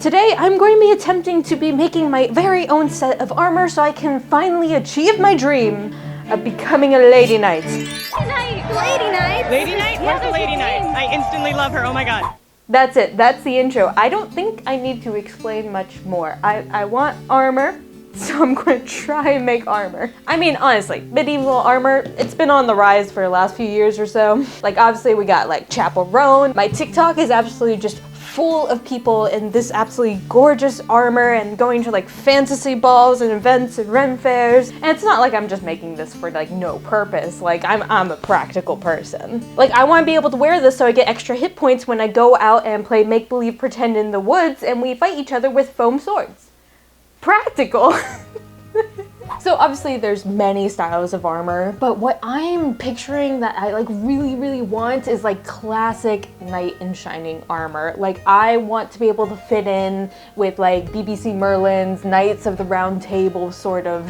Today I'm going to be attempting to be making my very own set of armor so I can finally achieve my dream of becoming a lady knight. Lady knight? Lady knight? Where's the lady knight? I instantly love her, oh my god. That's it, that's the intro. I don't think I need to explain much more. I want armor, so I'm going to try and make armor. I mean, honestly, medieval armor, it's been on the rise for the last few years or so. Like, obviously we got like Chapel Roan. My TikTok is absolutely just full of people in this absolutely gorgeous armor and going to like fantasy balls and events and Ren fairs. And it's not like I'm just making this for like no purpose. Like I'm a practical person. Like I want to be able to wear this so I get extra hit points when I go out and play make-believe pretend in the woods and we fight each other with foam swords. Practical. So obviously there's many styles of armor, but what I'm picturing that I like really want is like classic knight in shining armor. Like I want to be able to fit in with like BBC Merlin's Knights of the Round Table sort of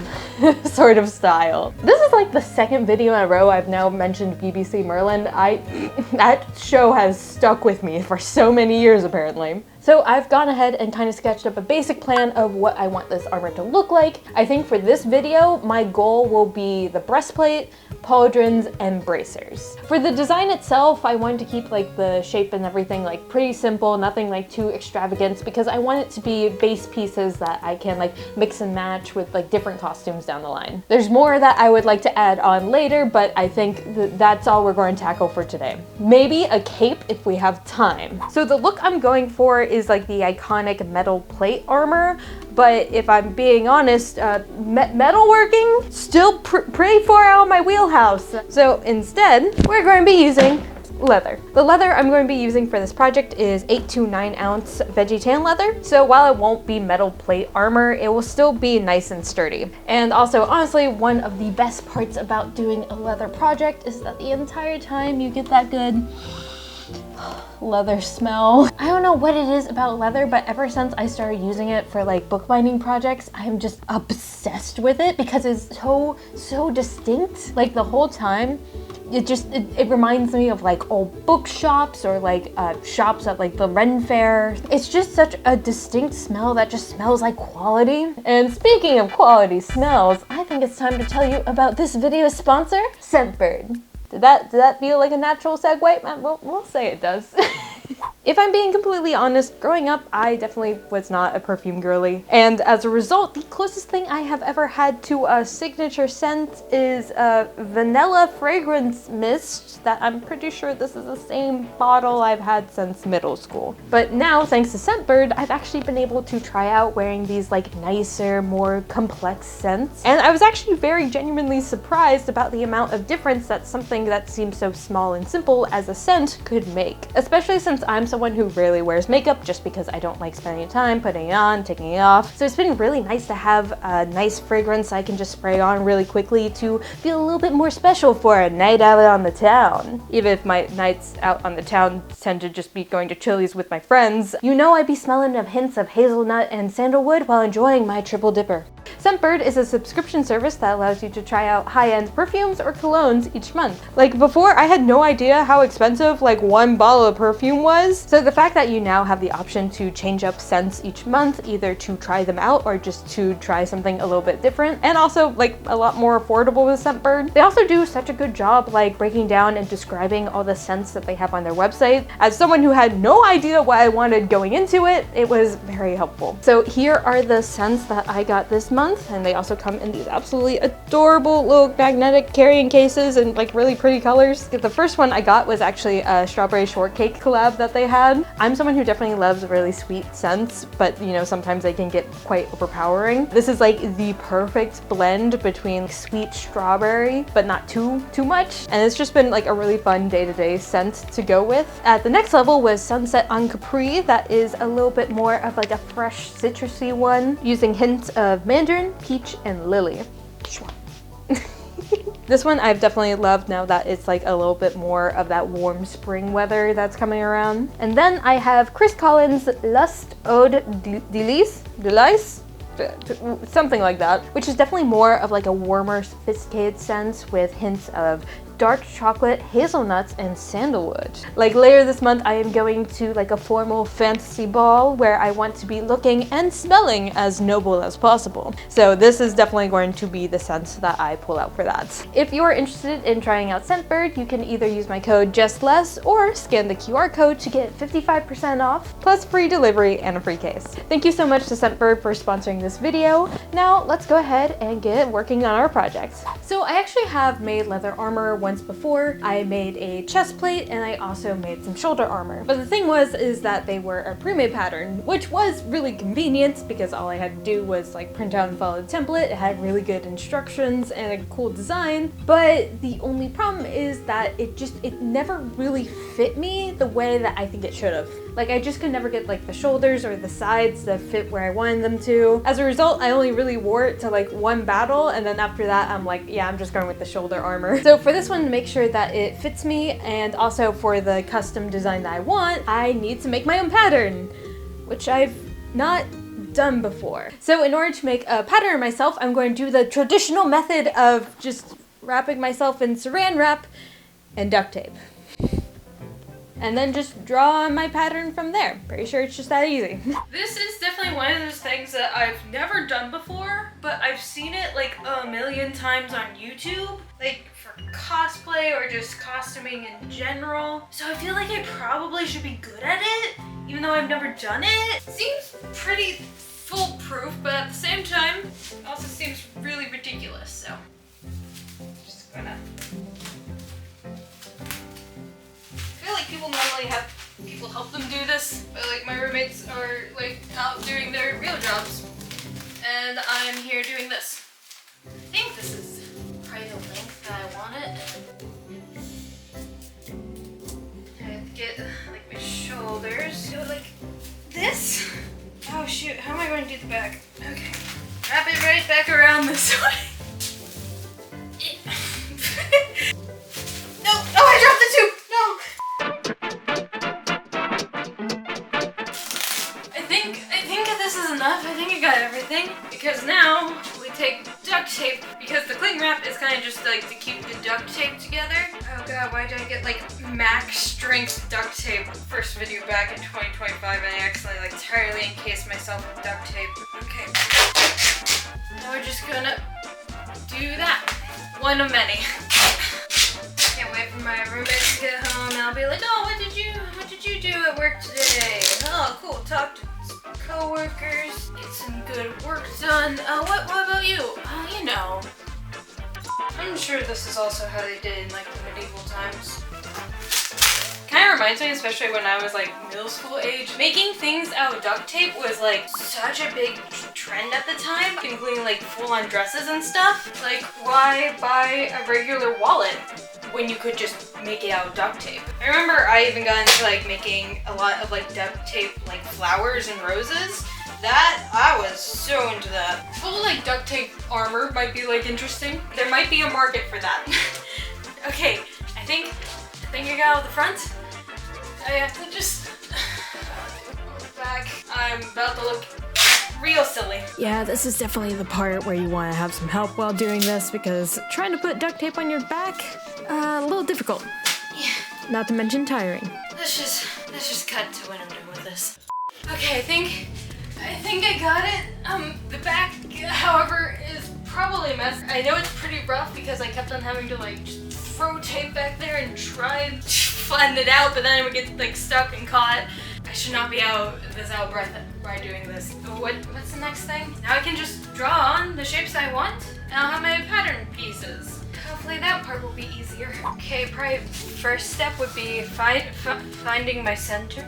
style. This is like the second video in a row I've now mentioned BBC Merlin. That show has stuck with me for so many years apparently. So I've gone ahead and kind of sketched up a basic plan of what I want this armor to look like. I think for this video, my goal will be the breastplate, pauldrons, and bracers. For the design itself, I wanted to keep like the shape and everything like pretty simple, nothing like too extravagant, because I want it to be base pieces that I can like mix and match with like different costumes down the line. There's more that I would like to add on later, but I think that's all we're going to tackle for today. Maybe a cape if we have time. So the look I'm going for is like the iconic metal plate armor, but if I'm being honest, metalworking still pretty far out of my wheelhouse. So instead, we're going to be using leather. The leather I'm going to be using for this project is 8 to 9 ounce veggie tan leather. So while it won't be metal plate armor, it will still be nice and sturdy. And also, honestly, one of the best parts about doing a leather project is that the entire time you get that good leather smell. I don't know what it is about leather, but ever since I started using it for like bookbinding projects, I'm just obsessed with it because it's so distinct. Like the whole time, it reminds me of like old bookshops or like shops at like the Ren fair. It's just such a distinct smell that just smells like quality. And speaking of quality smells, I think it's time to tell you about this video's sponsor, Scentbird. Did that feel like a natural segue? We'll say it does. If I'm being completely honest, growing up, I definitely was not a perfume girly. And as a result, the closest thing I have ever had to a signature scent is a vanilla fragrance mist that I'm pretty sure this is the same bottle I've had since middle school. But now, thanks to Scentbird, I've actually been able to try out wearing these like nicer, more complex scents. And I was actually very genuinely surprised about the amount of difference that something that seems so small and simple as a scent could make. Especially since I'm someone who rarely wears makeup just because I don't like spending time putting it on, taking it off. So it's been really nice to have a nice fragrance I can just spray on really quickly to feel a little bit more special for a night out on the town. Even if my nights out on the town tend to just be going to Chili's with my friends, you know I'd be smelling of hints of hazelnut and sandalwood while enjoying my triple dipper. Scentbird is a subscription service that allows you to try out high-end perfumes or colognes each month. Like before, I had no idea how expensive like one bottle of perfume was. So the fact that you now have the option to change up scents each month, either to try them out or just to try something a little bit different, and also like a lot more affordable with Scentbird. They also do such a good job like breaking down and describing all the scents that they have on their website. As someone who had no idea what I wanted going into it, it was very helpful. So here are the scents that I got this month, and they also come in these absolutely adorable little magnetic carrying cases and like really pretty colors. The first one I got was actually a strawberry shortcake collab that they had. I'm someone who definitely loves really sweet scents, but you know, sometimes they can get quite overpowering. This is like the perfect blend between sweet strawberry, but not too much. And it's just been like a really fun day-to-day scent to go with. At the next level was Sunset on Capri. That is a little bit more of like a fresh citrusy one, using hints of mandarin, peach, and lily. This one I've definitely loved now that it's like a little bit more of that warm spring weather that's coming around. And then I have Chris Collins' Lust Eau de Delice, something like that, which is definitely more of like a warmer, sophisticated scent with hints of dark chocolate, hazelnuts, and sandalwood. Like later this month, I am going to like a formal fantasy ball where I want to be looking and smelling as noble as possible. So this is definitely going to be the scent that I pull out for that. If you're interested in trying out Scentbird, you can either use my code JUSTLESS or scan the QR code to get 55% off, plus free delivery and a free case. Thank you so much to Scentbird for sponsoring this video. Now let's go ahead and get working on our project. So I actually have made leather armor once before. I made a chest plate and I also made some shoulder armor. But the thing is that they were a pre-made pattern, which was really convenient because all I had to do was like print out and follow the template. It had really good instructions and a cool design. But the only problem is that it never really fit me the way that I think it should have. Like I just could never get like the shoulders or the sides to fit where I wanted them to. As a result, I only really wore it to like one battle, and then after that I'm like, yeah, I'm just going with the shoulder armor. So for this one, to make sure that it fits me and also for the custom design that I want, I need to make my own pattern, which I've not done before. So in order to make a pattern myself, I'm going to do the traditional method of just wrapping myself in saran wrap and duct tape. And then just draw my pattern from there. Pretty sure it's just that easy. This is definitely one of those things that I've never done before, but I've seen it like a million times on YouTube, like for cosplay or just costuming in general. So I feel like I probably should be good at it, even though I've never done it. Seems pretty foolproof, but at the same time, it also seems really ridiculous, so just gonna... I feel like people normally have people help them do this, but like my roommates are like out doing their real jobs, and I'm here doing this. I think this is probably the length that I want it. I have to get like my shoulders. Go like this. Oh shoot, how am I going to do the back? Okay. Wrap it right back around this way. No! Oh, I dropped the tube! No! I think this is enough. I think I got everything. Because now we take duct tape, because the cling wrap is kind of just like to keep the duct tape together. Oh god, why did I get like max strength duct tape? First video back in 2025 and I accidentally like entirely encased myself with duct tape. Okay. Now we're just gonna do that. One of many. Can't wait for my roommates to get home and I'll be like, oh, what did you do at work today? Oh, cool, talk to co-workers, get some good work done. What about you? You know. I'm sure this is also how they did in like the medieval times. Kind of reminds me, especially when I was like middle school age, making things out of duct tape was like such a big trend at the time, including like full-on dresses and stuff. Like, why buy a regular wallet when you could just make it out of duct tape? I remember I even got into like making a lot of like duct tape like flowers and roses. That, I was so into that. Full like duct tape armor might be like interesting. There might be a market for that. Okay, I think I got out the front. I have to just look back. I'm about to look real silly. Yeah, this is definitely the part where you want to have some help while doing this, because trying to put duct tape on your back, a little difficult. Yeah. Not to mention tiring. Let's just cut to when I'm done with this. Okay, I think I got it. The back, however, is probably a mess. I know it's pretty rough because I kept on having to like just throw tape back there and try and flatten it out, but then it would get like stuck and caught. I should not be out of breath by doing this. What's the next thing? Now I can just draw on the shapes I want, and I'll have my pattern pieces. Hopefully that part will be easier. Okay, probably first step would be finding my center.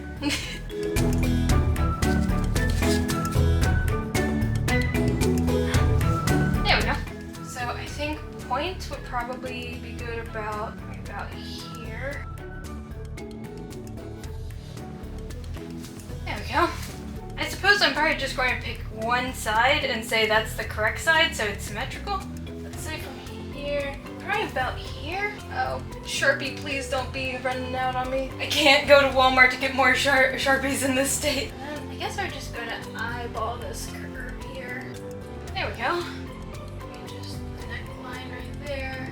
There we go. So I think point would probably be good about here. There we go. I suppose I'm probably just going to pick one side and say that's the correct side so it's symmetrical. Let's say from here, probably about here. Oh, Sharpie, please don't be running out on me. I can't go to Walmart to get more Sharpies in this state. I guess I'm just going to eyeball this curve here. There we go. Just the neckline right there.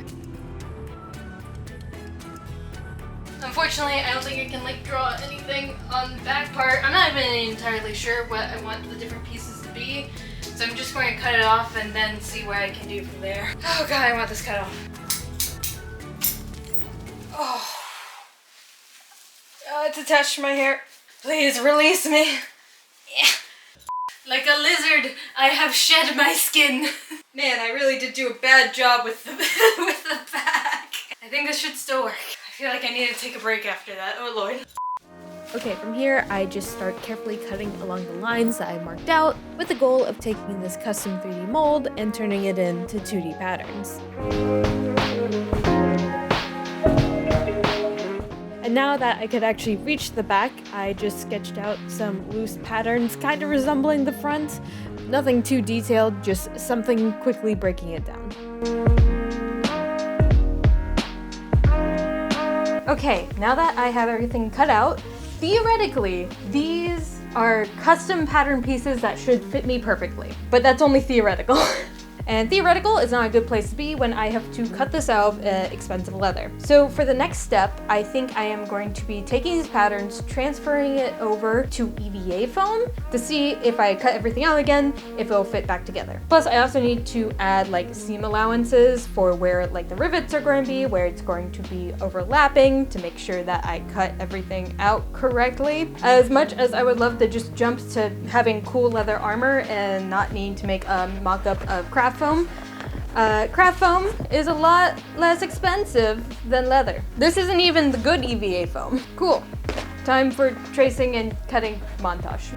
Unfortunately, I don't think I can like draw anything on the back part. I'm not even entirely sure what I want the different pieces to be. So I'm just going to cut it off and then see what I can do from there. Oh god, I want this cut off. Oh, it's attached to my hair. Please release me. Yeah. Like a lizard, I have shed my skin. Man, I really did do a bad job with the with the back. I think this should still work. I feel like I need to take a break after that. Oh lord. Okay, from here, I just start carefully cutting along the lines that I marked out with the goal of taking this custom 3D mold and turning it into 2D patterns. And now that I could actually reach the back, I just sketched out some loose patterns kind of resembling the front. Nothing too detailed, just something quickly breaking it down. Okay, now that I have everything cut out, theoretically, these are custom pattern pieces that should fit me perfectly, but that's only theoretical. And theoretical is not a good place to be when I have to cut this out of expensive leather. So for the next step, I think I am going to be taking these patterns, transferring it over to EVA foam to see if I cut everything out again, if it'll fit back together. Plus, I also need to add like seam allowances for where like the rivets are going to be, where it's going to be overlapping to make sure that I cut everything out correctly. As much as I would love to just jump to having cool leather armor and not needing to make a mock-up of craft foam. Craft foam is a lot less expensive than leather. This isn't even the good EVA foam. Cool. Time for tracing and cutting montage.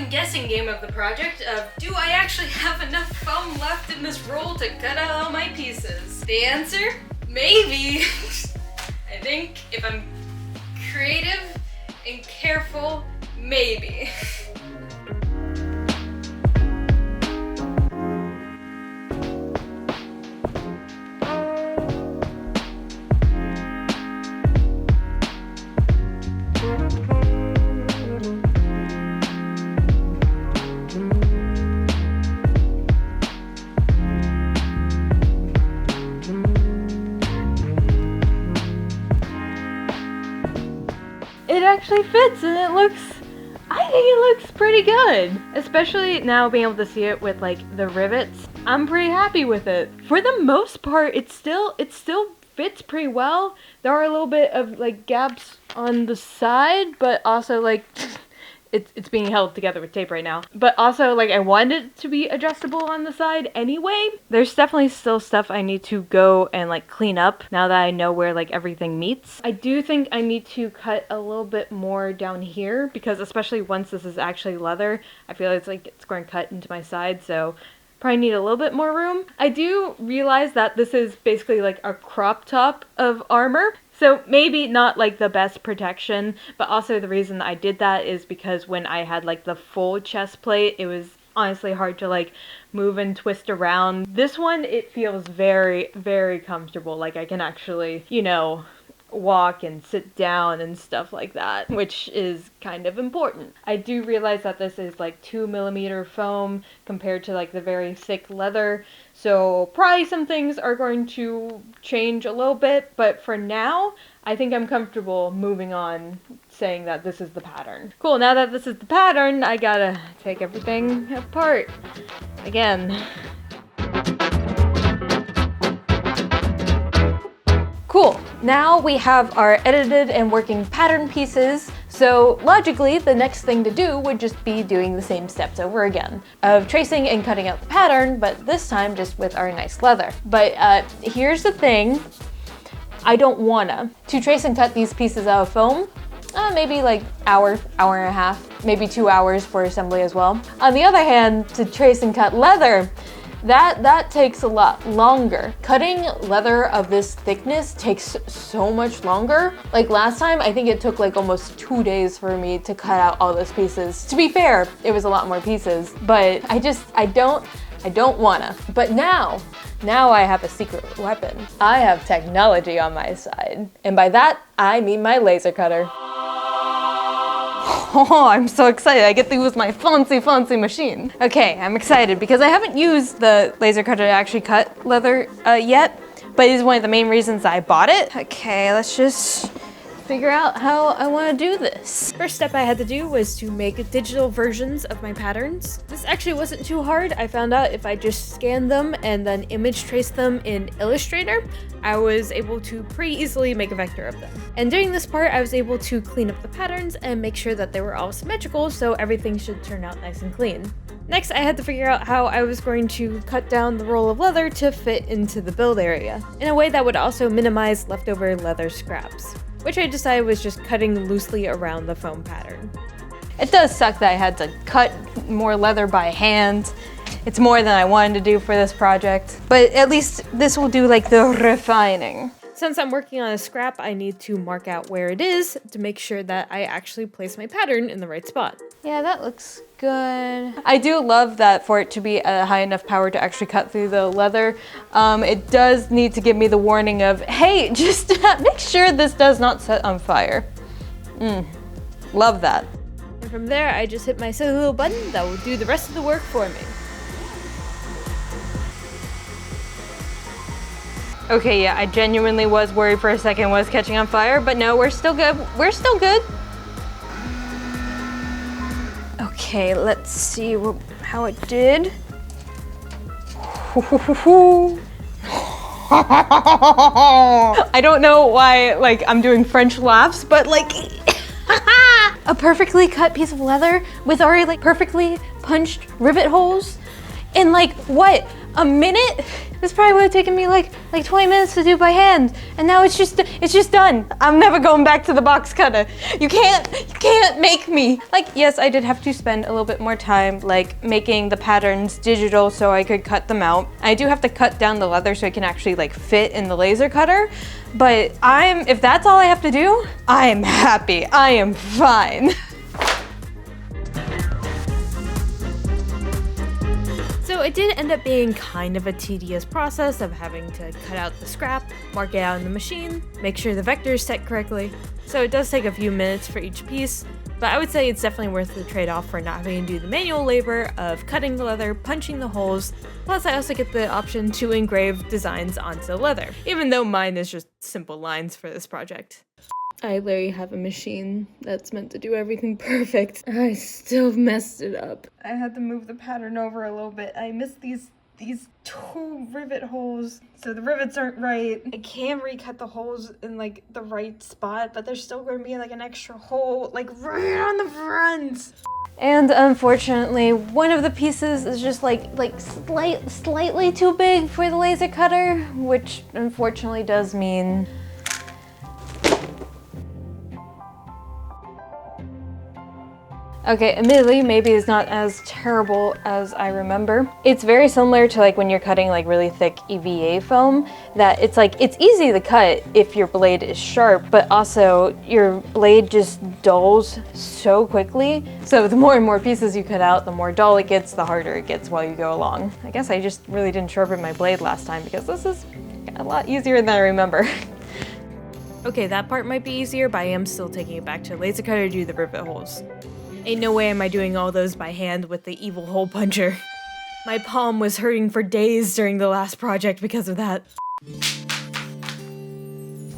Guessing game of the project of, do I actually have enough foam left in this roll to cut out all my pieces? The answer? Maybe. I think if I'm creative and careful, maybe. It actually fits and I think it looks pretty good. Especially now being able to see it with like the rivets. I'm pretty happy with it. For the most part, it still fits pretty well. There are a little bit of like gaps on the side, but also like it's being held together with tape right now. But also, like, I wanted it to be adjustable on the side anyway. There's definitely still stuff I need to go and, like, clean up now that I know where, like, everything meets. I do think I need to cut a little bit more down here because especially once this is actually leather, I feel it's going to cut into my side, so probably need a little bit more room. I do realize that this is basically like a crop top of armor. So maybe not like the best protection, but also the reason that I did that is because when I had like the full chest plate, it was honestly hard to like move and twist around. This one, it feels very, very comfortable. Like I can actually, you know, walk and sit down and stuff like that, which is kind of important. I do realize that this is like 2mm foam compared to like the very thick leather, so probably some things are going to change a little bit, but for now I think I'm comfortable moving on saying that this is the pattern. Cool, now that this is the pattern, I gotta take everything apart again. Cool, now we have our edited and working pattern pieces, so logically the next thing to do would just be doing the same steps over again of tracing and cutting out the pattern, but this time just with our nice leather. But here's the thing, I don't wanna. To trace and cut these pieces out of foam, maybe like hour and a half, maybe 2 hours for assembly as well. On the other hand, to trace and cut leather, That takes a lot longer. Cutting leather of this thickness takes so much longer. Like last time, I think it took like almost 2 days for me to cut out all those pieces. To be fair, it was a lot more pieces, but I don't wanna. But now I have a secret weapon. I have technology on my side. And by that, I mean my laser cutter. Oh, I'm so excited. I get to use my fancy machine. Okay, I'm excited because I haven't used the laser cutter to actually cut leather yet, but it is one of the main reasons I bought it. Okay, let's just figure out how I want to do this. First step I had to do was to make digital versions of my patterns. This actually wasn't too hard. I found out if I just scanned them and then image traced them in Illustrator, I was able to pretty easily make a vector of them. And during this part, I was able to clean up the patterns and make sure that they were all symmetrical, so everything should turn out nice and clean. Next, I had to figure out how I was going to cut down the roll of leather to fit into the build area, in a way that would also minimize leftover leather scraps, which I decided was just cutting loosely around the foam pattern. It does suck that I had to cut more leather by hand. It's more than I wanted to do for this project, but at least this will do like the refining. Since I'm working on a scrap, I need to mark out where it is to make sure that I actually place my pattern in the right spot. Yeah, that looks good. I do love that for it to be a high enough power to actually cut through the leather, it does need to give me the warning of, hey, just make sure this does not set on fire. Love that. And from there, I just hit my silly little button that will do the rest of the work for me. Okay, yeah, I genuinely was worried for a second it was catching on fire, but no, we're still good. We're still good. Okay, let's see how it did. I don't know why, like, I'm doing French laughs, but like, a perfectly cut piece of leather with already like perfectly punched rivet holes in like, what, a minute? This probably would have taken me like 20 minutes to do by hand, and now it's just done. I'm never going back to the box cutter. You can't make me. Like, yes, I did have to spend a little bit more time like making the patterns digital so I could cut them out. I do have to cut down the leather so it can actually like fit in the laser cutter, but if that's all I have to do, I am happy. I am fine. So it did end up being kind of a tedious process of having to cut out the scrap, mark it out in the machine, make sure the vector is set correctly. So it does take a few minutes for each piece, but I would say it's definitely worth the trade-off for not having to do the manual labor of cutting the leather, punching the holes, plus I also get the option to engrave designs onto the leather, even though mine is just simple lines for this project. I literally have a machine that's meant to do everything perfect. I still messed it up. I had to move the pattern over a little bit. I missed these 2 rivet holes, so the rivets aren't right. I can recut the holes in like the right spot, but there's still going to be like an extra hole like right on the front. And unfortunately, one of the pieces is just slightly too big for the laser cutter, which unfortunately does mean okay, admittedly, maybe it's not as terrible as I remember. It's very similar to like when you're cutting like really thick EVA foam, that it's like, it's easy to cut if your blade is sharp, but also your blade just dulls so quickly. So the more and more pieces you cut out, the more dull it gets, the harder it gets while you go along. I guess I just really didn't sharpen my blade last time because this is a lot easier than I remember. Okay, that part might be easier, but I am still taking it back to laser cutter to do the rivet holes. Ain't no way am I doing all those by hand with the evil hole puncher. My palm was hurting for days during the last project because of that.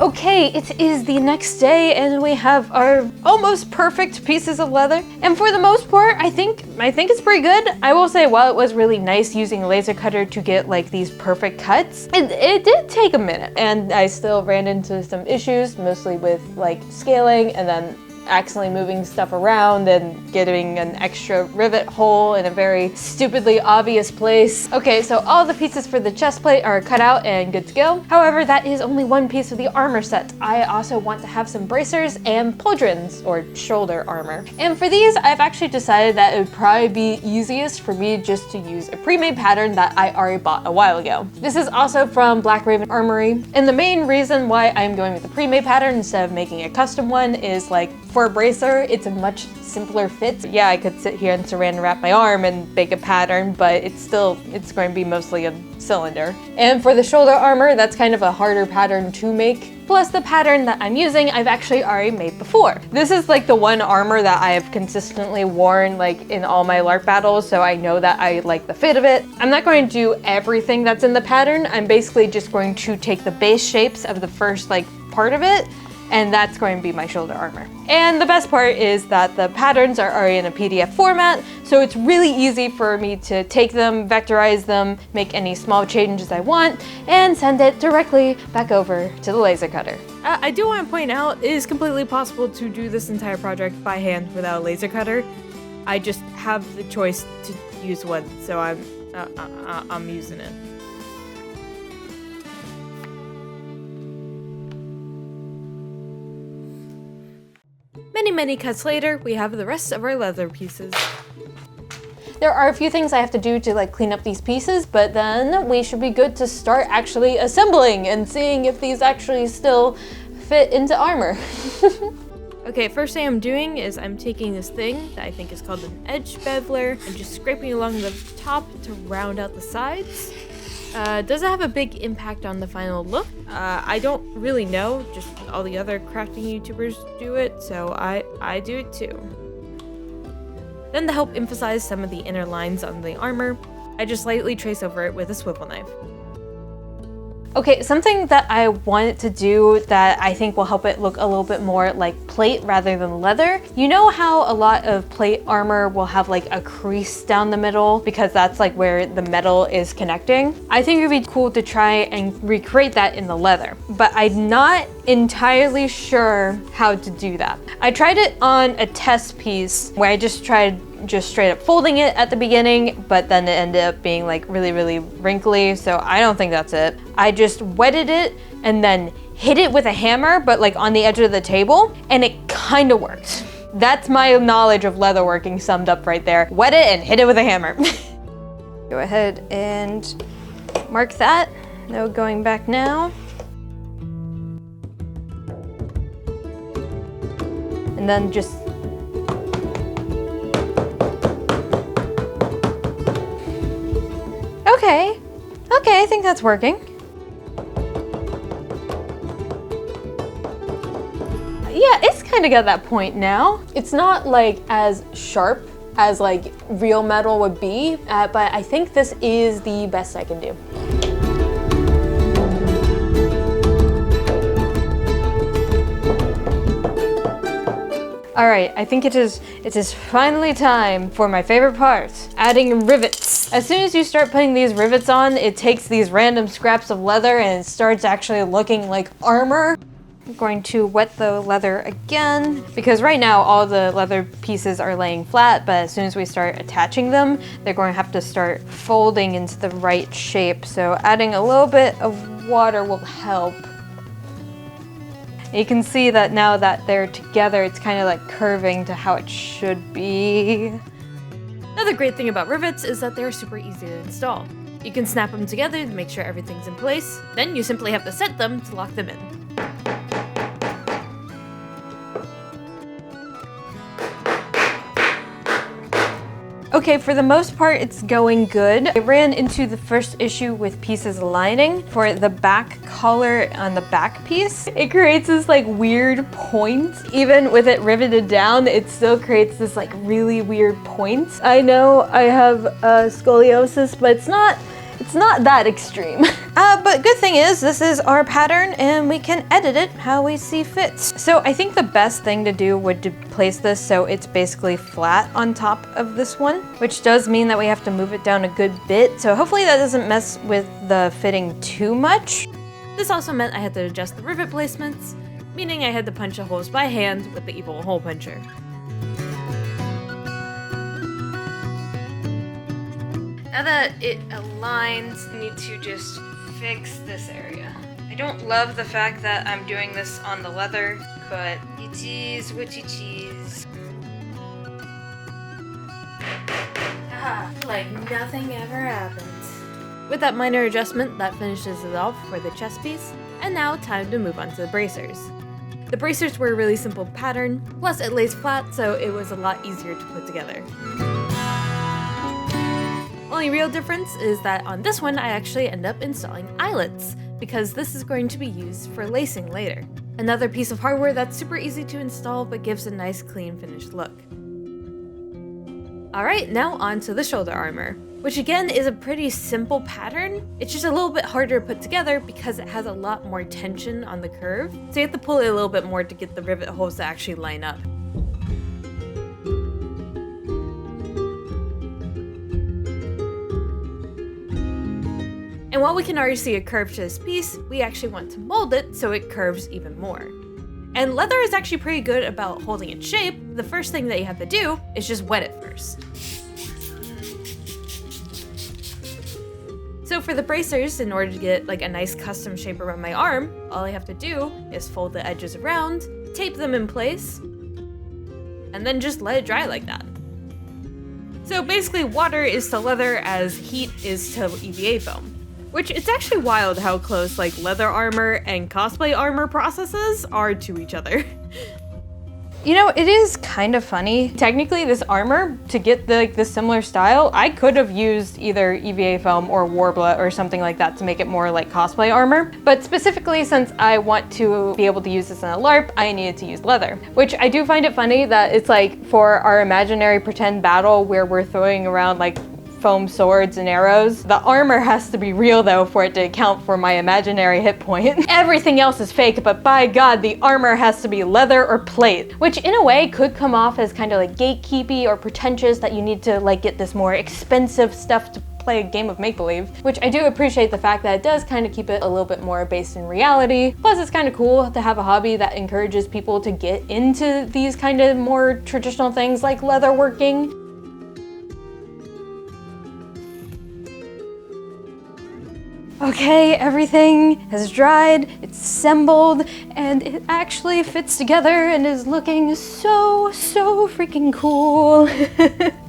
Okay, it is the next day and we have our almost perfect pieces of leather. And for the most part, I think it's pretty good. I will say, while it was really nice using a laser cutter to get like these perfect cuts, it did take a minute. And I still ran into some issues, mostly with like scaling and then accidentally moving stuff around and getting an extra rivet hole in a very stupidly obvious place. Okay, so all the pieces for the chest plate are cut out and good to go. However, that is only one piece of the armor set. I also want to have some bracers and pauldrons, or shoulder armor. And for these, I've actually decided that it would probably be easiest for me just to use a pre-made pattern that I already bought a while ago. This is also from Black Raven Armory. And the main reason why I'm going with the pre-made pattern instead of making a custom one is like, for a bracer, it's a much simpler fit. Yeah, I could sit here and saran wrap my arm and make a pattern, but it's going to be mostly a cylinder. And for the shoulder armor, that's kind of a harder pattern to make. Plus the pattern that I'm using, I've actually already made before. This is like the one armor that I have consistently worn like in all my LARP battles, so I know that I like the fit of it. I'm not going to do everything that's in the pattern. I'm basically just going to take the base shapes of the first like part of it, and that's going to be my shoulder armor. And the best part is that the patterns are already in a PDF format, so it's really easy for me to take them, vectorize them, make any small changes I want, and send it directly back over to the laser cutter. I do want to point out, it is completely possible to do this entire project by hand without a laser cutter. I just have the choice to use one, so I'm using it. Many cuts later, we have the rest of our leather pieces. There are a few things I have to do to like clean up these pieces, but then we should be good to start actually assembling and seeing if these actually still fit into armor. Okay, first thing I'm doing is I'm taking this thing that I think is called an edge beveler and just scraping along the top to round out the sides. Does it have a big impact on the final look? I don't really know, just all the other crafting YouTubers do it, so I do it too. Then to help emphasize some of the inner lines on the armor, I just lightly trace over it with a swivel knife. Okay, something that I wanted to do that I think will help it look a little bit more like plate rather than leather. You know how a lot of plate armor will have like a crease down the middle because that's like where the metal is connecting? I think it'd be cool to try and recreate that in the leather, but I'm not entirely sure how to do that. I tried it on a test piece where I just tried straight up folding it at the beginning, but then it ended up being like really wrinkly, so I don't think that's it. I just wetted it and then hit it with a hammer, but like on the edge of the table, and it kind of worked. That's my knowledge of leatherworking summed up right there. Wet it and hit it with a hammer. Go ahead and mark that. No going back now. And then just Okay, I think that's working. Yeah, it's kind of got that point now. It's not like as sharp as like real metal would be, but I think this is the best I can do. All right, I think it is finally time for my favorite part, adding rivets. As soon as you start putting these rivets on, it takes these random scraps of leather and it starts actually looking like armor. I'm going to wet the leather again, because right now all the leather pieces are laying flat, but as soon as we start attaching them, they're going to have to start folding into the right shape. So adding a little bit of water will help. You can see that now that they're together, it's kind of like curving to how it should be. Another great thing about rivets is that they're super easy to install. You can snap them together to make sure everything's in place, then you simply have to set them to lock them in. Okay, for the most part, it's going good. I ran into the first issue with pieces aligning. For the back collar on the back piece, it creates this like weird point. Even with it riveted down, it still creates this like really weird point. I know I have scoliosis, but it's not that extreme. But good thing is, this is our pattern and we can edit it how we see fit. So I think the best thing to do would to place this so it's basically flat on top of this one, which does mean that we have to move it down a good bit. So hopefully that doesn't mess with the fitting too much. This also meant I had to adjust the rivet placements, meaning I had to punch the holes by hand with the evil hole puncher. Now that it aligns, I need to just fix this area. I don't love the fact that I'm doing this on the leather, but it is what it is. Like nothing ever happened. With that minor adjustment, that finishes it off for the chest piece, and now time to move on to the bracers. The bracers were a really simple pattern, plus it lays flat, so it was a lot easier to put together. Only real difference is that on this one I actually end up installing eyelets, because this is going to be used for lacing later. Another piece of hardware that's super easy to install but gives a nice clean finished look. Alright, now on to the shoulder armor, which again is a pretty simple pattern. It's just a little bit harder to put together because it has a lot more tension on the curve, so you have to pull it a little bit more to get the rivet holes to actually line up. And while we can already see a curve to this piece, we actually want to mold it so it curves even more. And leather is actually pretty good about holding its shape. The first thing that you have to do is just wet it first. So for the bracers, in order to get like a nice custom shape around my arm, all I have to do is fold the edges around, tape them in place, and then just let it dry like that. So basically water is to leather as heat is to EVA foam. Which, it's actually wild how close like leather armor and cosplay armor processes are to each other. You know, it is kind of funny. Technically, this armor, to get the similar style, I could have used either EVA foam or Warbler or something like that to make it more like cosplay armor. But specifically, since I want to be able to use this in a LARP, I needed to use leather. Which I do find it funny that it's like for our imaginary pretend battle where we're throwing around like foam swords and arrows. The armor has to be real though for it to account for my imaginary hit point. Everything else is fake, but by God, the armor has to be leather or plate, which in a way could come off as kind of like gatekeepy or pretentious that you need to like get this more expensive stuff to play a game of make-believe, which I do appreciate the fact that it does kind of keep it a little bit more based in reality. Plus it's kind of cool to have a hobby that encourages people to get into these kind of more traditional things like leatherworking. Okay, everything has dried, it's assembled, and it actually fits together and is looking so freaking cool.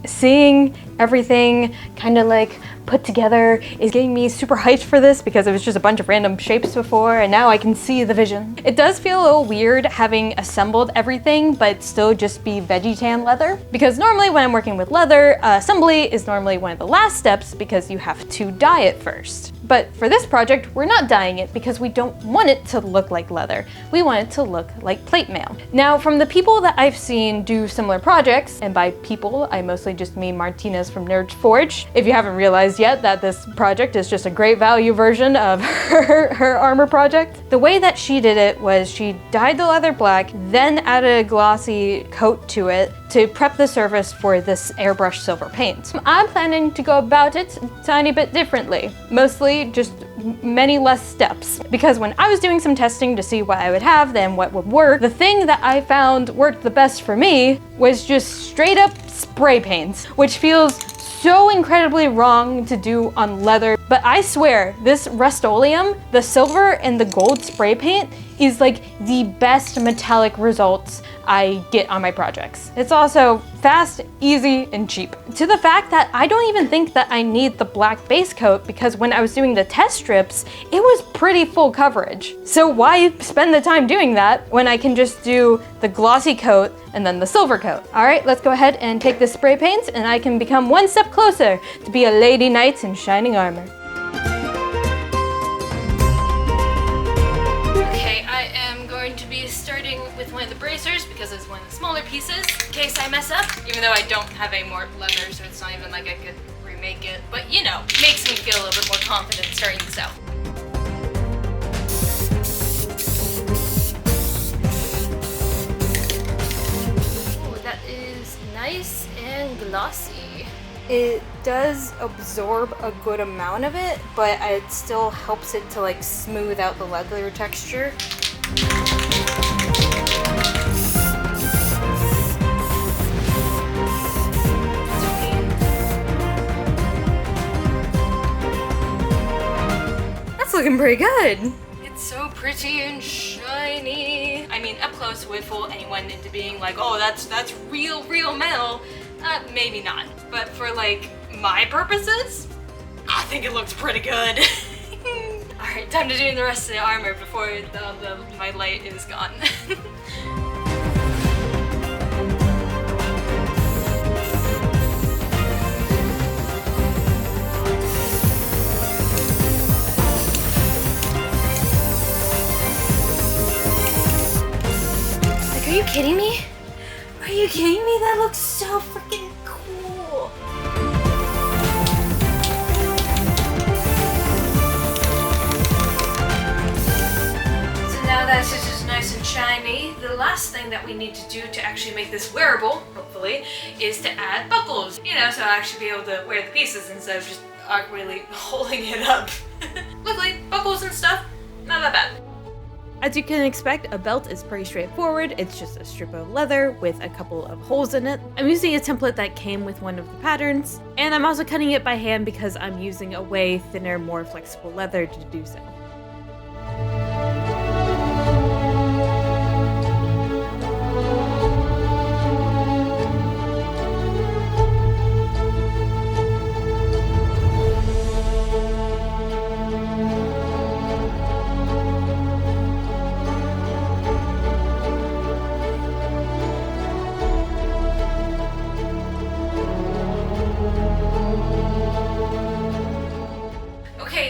Seeing everything kind of like put together is getting me super hyped for this because it was just a bunch of random shapes before and now I can see the vision. It does feel a little weird having assembled everything but still just be veggie tan leather, because normally when I'm working with leather, assembly is normally one of the last steps because you have to dye it first. But for this project, we're not dyeing it because we don't want it to look like leather. We want it to look like plate mail. Now, from the people that I've seen do similar projects, and by people, I mostly just mean Martinez from Nerd Forge. If you haven't realized yet that this project is just a great value version of her armor project. The way that she did it was she dyed the leather black, then added a glossy coat to it to prep the surface for this airbrush silver paint. I'm planning to go about it a tiny bit differently, mostly just many less steps, because when I was doing some testing to see what I would have then what would work, the thing that I found worked the best for me was just straight up spray paint, which feels so incredibly wrong to do on leather, but I swear this Rust-Oleum, the silver and the gold spray paint is like the best metallic results I get on my projects. It's also fast, easy, and cheap. To the fact that I don't even think that I need the black base coat because when I was doing the test strips, it was pretty full coverage. So why spend the time doing that when I can just do the glossy coat and then the silver coat? All right, let's go ahead and take this spray paint and I can become one step closer to be a lady knight in shining armor. Starting with one of the bracers because it's one of the smaller pieces in case I mess up, even though I don't have any more leather, so it's not even like I could remake it, but you know, makes me feel a little bit more confident starting this out. Ooh, that is nice and glossy. It does absorb a good amount of it, but it still helps it to like smooth out the leather texture. looking pretty good. It's so pretty and shiny. I mean, up close would fool anyone into being like, oh, that's real metal. Maybe not. But for like my purposes, I think it looks pretty good. Alright, time to do the rest of the armor before my light is gone. Like, are you kidding me? Are you kidding me? That looks so freaking cool. Now that this is nice and shiny, the last thing that we need to do to actually make this wearable, hopefully, is to add buckles. You know, so I'll actually be able to wear the pieces instead of just awkwardly holding it up. Luckily, buckles and stuff, not that bad. As you can expect, a belt is pretty straightforward. It's just a strip of leather with a couple of holes in it. I'm using a template that came with one of the patterns, and I'm also cutting it by hand because I'm using a way thinner, more flexible leather to do so.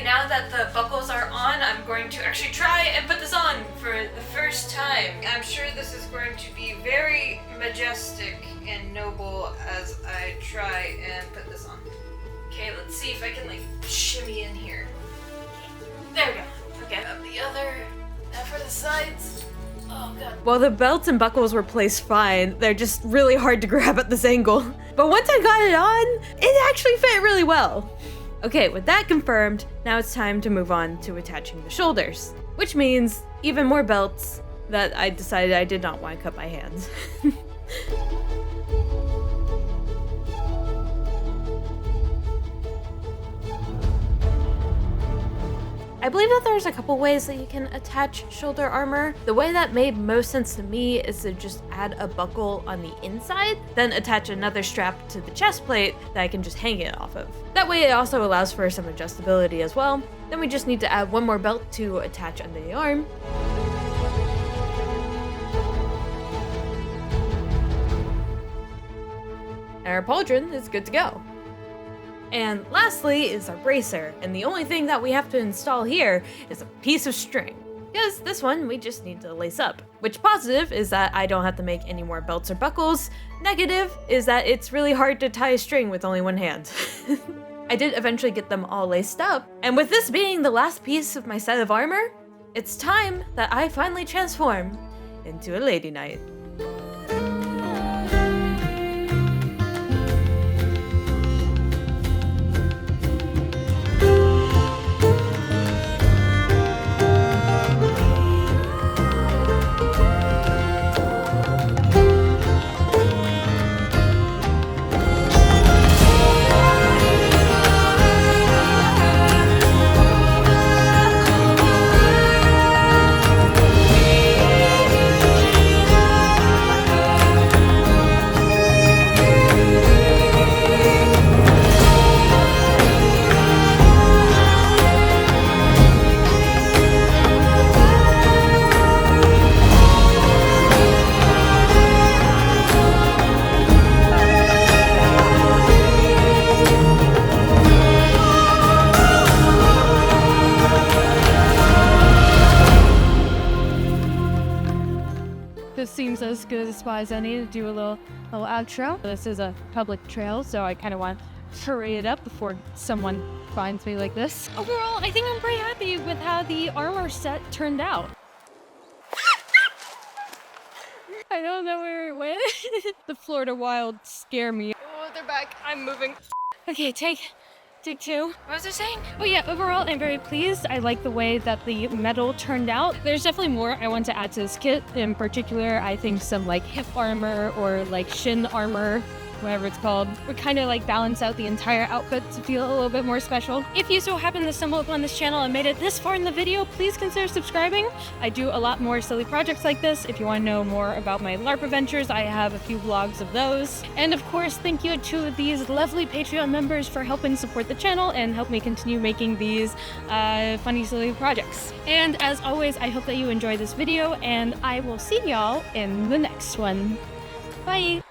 Now that the buckles are on, I'm going to actually try and put this on for the first time. I'm sure this is going to be very majestic and noble as I try and put this on. Okay, let's see if I can like shimmy in here. There we go. Okay, up the other. Now for the sides. Oh god. While the belts and buckles were placed fine, they're just really hard to grab at this angle. But once I got it on, it actually fit really well. Okay, with that confirmed, now it's time to move on to attaching the shoulders, which means even more belts that I decided I did not want to cut by hand. I believe that there's a couple ways that you can attach shoulder armor. The way that made most sense to me is to just add a buckle on the inside, then attach another strap to the chest plate that I can just hang it off of. That way it also allows for some adjustability as well. Then we just need to add one more belt to attach under the arm. And our pauldron is good to go. And lastly is our bracer, and the only thing that we have to install here is a piece of string. Because this one we just need to lace up. Which positive is that I don't have to make any more belts or buckles. Negative is that it's really hard to tie a string with only one hand. I did eventually get them all laced up, and with this being the last piece of my set of armor, it's time that I finally transform into a lady knight. This seems as good a spot as any to do a little outro. This is a public trail, so I kind of want to hurry it up before someone finds me like this. Overall, I think I'm pretty happy with how the armor set turned out. I don't know where it went. The Florida Wild scare me. Oh, they're back. I'm moving. Okay, take two. What was I saying? Oh yeah, overall I'm very pleased. I like the way that the metal turned out. There's definitely more I want to add to this kit. In particular, I think some like hip armor or like shin armor whatever it's called, would kind of like balance out the entire outfit to feel a little bit more special. If you so happen to stumble upon this channel and made it this far in the video, please consider subscribing. I do a lot more silly projects like this. If you want to know more about my LARP adventures, I have a few vlogs of those. And of course, thank you to these lovely Patreon members for helping support the channel and help me continue making these funny, silly projects. And as always, I hope that you enjoy this video, and I will see y'all in the next one. Bye!